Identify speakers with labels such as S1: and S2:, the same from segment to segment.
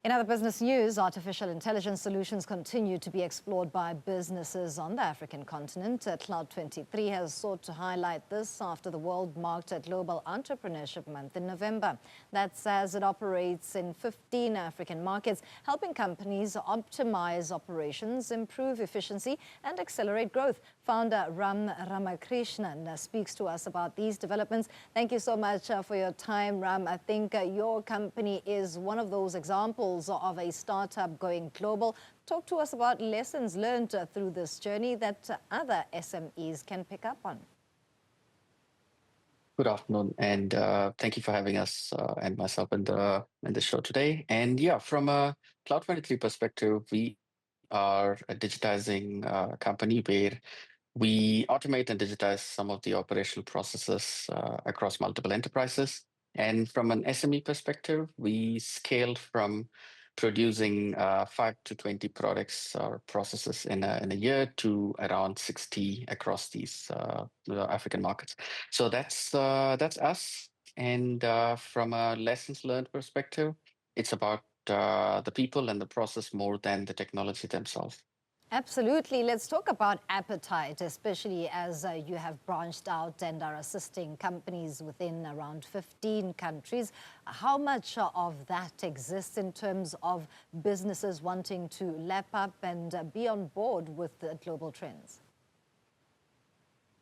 S1: In other business news, artificial intelligence solutions continue to be explored by businesses on the African continent. Cloud23 has sought to highlight this after the world marked Global Entrepreneurship Month in November. That's as it operates in 15 African markets, helping companies optimize operations, improve efficiency, and accelerate growth. Founder Ram Ramakrishnan speaks to us about these developments. Thank you so much for your time, Ram. I think your company is one of those examples of a startup going global. Talk to us about lessons learned through this journey that other SMEs can pick up on.
S2: Good afternoon, and thank you for having us and myself in the show today. And yeah, from a Cloud23 perspective, we are a digitizing company where we automate and digitize some of the operational processes across multiple enterprises. And from an SME perspective, we scaled from producing 5 to 20 products or processes in a year to around 60 across these African markets. So that's us. And from a lessons learned perspective, it's about the people and the process more than the technology themselves.
S1: Absolutely. Let's talk about appetite, especially as you have branched out and are assisting companies within around 15 countries. How much of that exists in terms of businesses wanting to lap up and be on board with the global trends?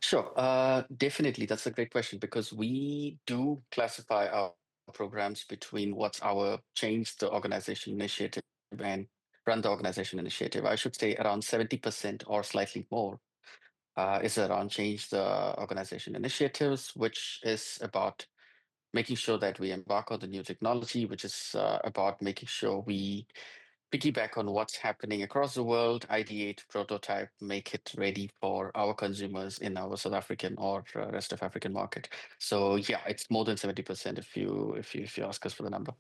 S2: Sure, definitely. That's a great question because we do classify our programs between what's our change the organization initiative and run the organization initiative. I should say around 70% or slightly more is around change the organization initiatives, which is about making sure that we embark on the new technology, which is about making sure we piggyback on what's happening across the world, ideate, prototype, make it ready for our consumers in our South African or rest of African market. So yeah, it's more than 70% if you ask us for the number.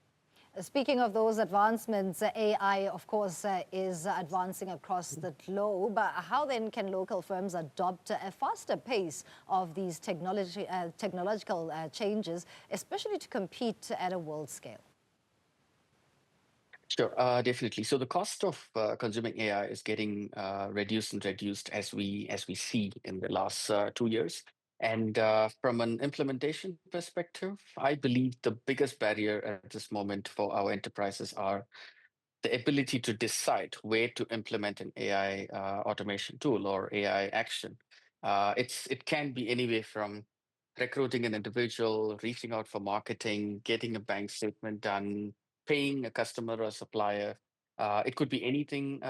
S1: Speaking of those advancements, AI, of course, is advancing across the globe. How then can local firms adopt a faster pace of these technological changes, especially to compete at a world scale?
S2: Sure, definitely. So the cost of consuming AI is getting reduced and reduced as we see in the last 2 years. And from an implementation perspective, I believe the biggest barrier at this moment for our enterprises are the ability to decide where to implement an AI automation tool or AI action. It can be anywhere from recruiting an individual, reaching out for marketing, getting a bank statement done, paying a customer or a supplier. It could be anything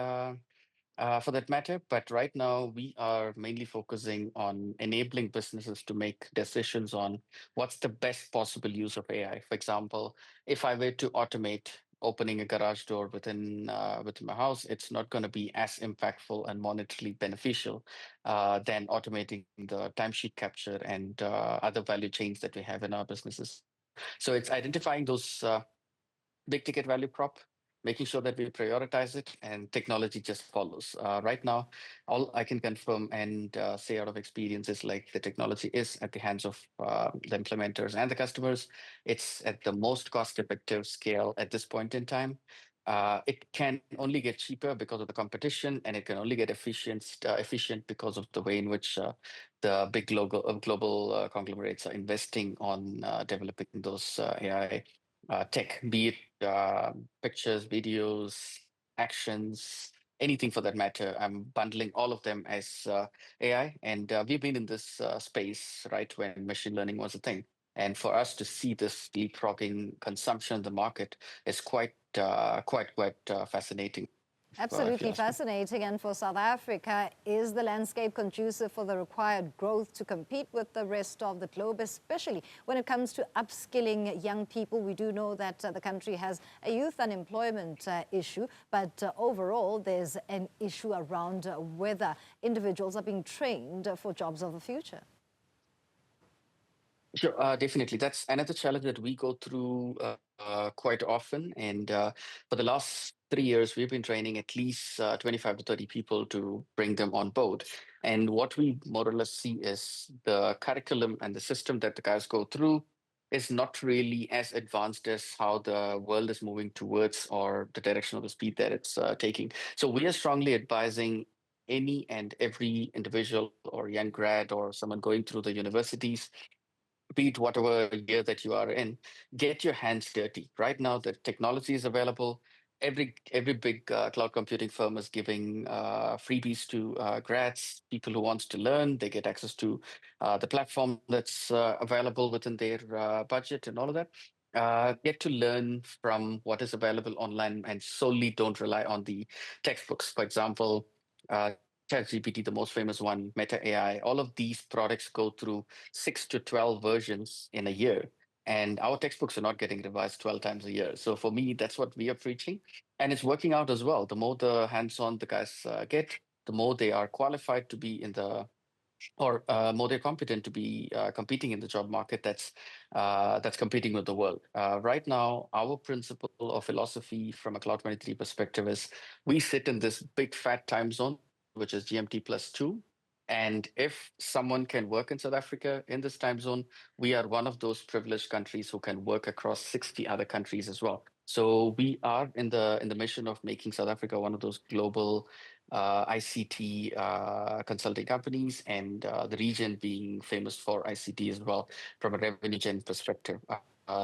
S2: for that matter. But right now, we are mainly focusing on enabling businesses to make decisions on what's the best possible use of AI. For example, if I were to automate opening a garage door within my house, it's not going to be as impactful and monetarily beneficial than automating the timesheet capture and other value chains that we have in our businesses. So it's identifying those big ticket value prop, making sure that we prioritize it, and technology just follows. Right now, all I can confirm and say out of experience is like the technology is at the hands of the implementers and the customers. It's at the most cost-effective scale at this point in time. It can only get cheaper because of the competition, and it can only get efficient because of the way in which the big global conglomerates are investing on developing those AI tech, be it pictures, videos, actions, anything for that matter. I'm bundling all of them as AI, and we've been in this space right when machine learning was a thing. And for us to see this leapfrogging consumption in the market is quite fascinating. If you
S1: Absolutely
S2: ask me.
S1: fascinating. And for South Africa, is the landscape conducive for the required growth to compete with the rest of the globe, especially when it comes to upskilling young people? We do know that the country has a youth unemployment issue, but overall, there's an issue around whether individuals are being trained for jobs of the future.
S2: Sure, definitely. That's another challenge that we go through quite often. And for the last 3 years, we've been training at least 25 to 30 people to bring them on board. And what we more or less see is the curriculum and the system that the guys go through is not really as advanced as how the world is moving towards or the direction of the speed that it's taking. So we are strongly advising any and every individual or young grad or someone going through the universities, be it whatever year that you are in, get your hands dirty. Right now, the technology is available. Every big cloud computing firm is giving freebies to grads, people who wants to learn. They get access to the platform that's available within their budget and all of that. Get to learn from what is available online and solely don't rely on the textbooks. For example, uh, ChatGPT, the most famous one, Meta AI, all of these products go through 6 to 12 versions in a year. And our textbooks are not getting revised 12 times a year. So for me, that's what we are preaching. And it's working out as well. The more the hands-on the guys get, the more they are qualified to be in the, or more they're competent to be competing in the job market that's competing with the world. Right now, our principle or philosophy from a Cloud 23 perspective is we sit in this big fat time zone, which is GMT +2. And if someone can work in South Africa in this time zone, we are one of those privileged countries who can work across 60 other countries as well. So we are in the mission of making South Africa one of those global ICT consulting companies, and the region being famous for ICT as well from a revenue gen perspective.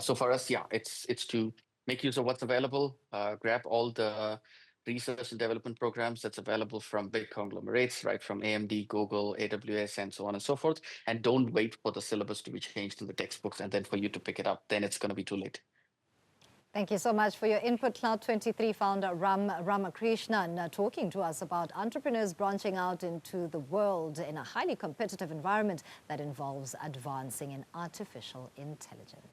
S2: So for us, yeah, it's to make use of what's available, grab all the research and development programs that's available from big conglomerates, right, from AMD, Google, AWS, and so on and so forth, and don't wait for the syllabus to be changed in the textbooks and then for you to pick it up. Then it's going to be too late.
S1: Thank you so much for your input. Cloud 23 founder Ram Ramakrishnan talking to us about entrepreneurs branching out into the world in a highly competitive environment that involves advancing in artificial intelligence.